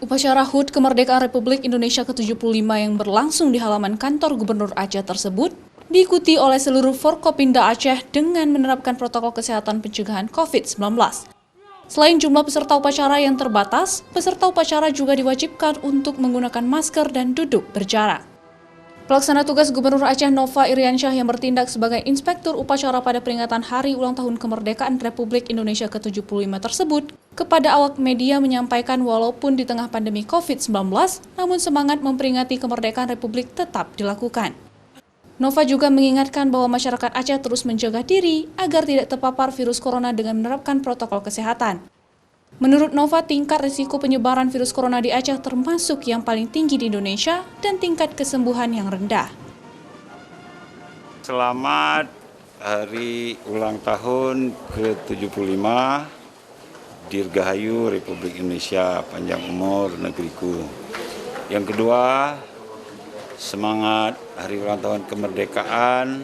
Upacara HUT Kemerdekaan Republik Indonesia ke-75 yang berlangsung di halaman kantor Gubernur Aceh tersebut diikuti oleh seluruh Forkopimda Aceh dengan menerapkan protokol kesehatan pencegahan COVID-19. Selain jumlah peserta upacara yang terbatas, peserta upacara juga diwajibkan untuk menggunakan masker dan duduk berjarak. Pelaksana tugas Gubernur Aceh Nova Iriansyah yang bertindak sebagai inspektur upacara pada peringatan Hari Ulang Tahun Kemerdekaan Republik Indonesia ke-75 tersebut, kepada awak media menyampaikan walaupun di tengah pandemi COVID-19, namun semangat memperingati kemerdekaan Republik tetap dilakukan. Nova juga mengingatkan bahwa masyarakat Aceh terus menjaga diri agar tidak terpapar virus corona dengan menerapkan protokol kesehatan. Menurut Nova, tingkat risiko penyebaran virus corona di Aceh termasuk yang paling tinggi di Indonesia dan tingkat kesembuhan yang rendah. Selamat Hari Ulang Tahun ke-75 Dirgahayu Republik Indonesia, panjang umur negeriku. Yang kedua, semangat Hari Ulang Tahun Kemerdekaan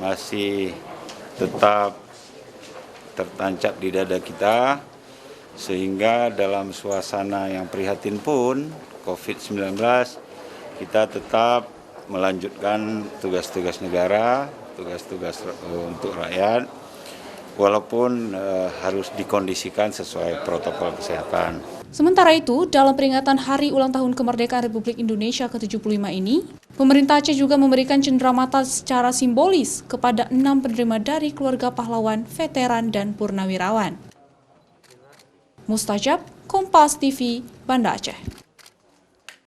masih tetap tertancap di dada kita, sehingga dalam suasana yang prihatin pun COVID-19 kita tetap melanjutkan tugas-tugas negara, tugas-tugas untuk rakyat, walaupun harus dikondisikan sesuai protokol kesehatan. Sementara itu, dalam peringatan Hari Ulang Tahun Kemerdekaan Republik Indonesia ke-75 ini, pemerintah Aceh juga memberikan cenderamata secara simbolis kepada 6 penerima dari keluarga pahlawan, veteran, dan purnawirawan. Mustajab, Kompas TV, Banda Aceh.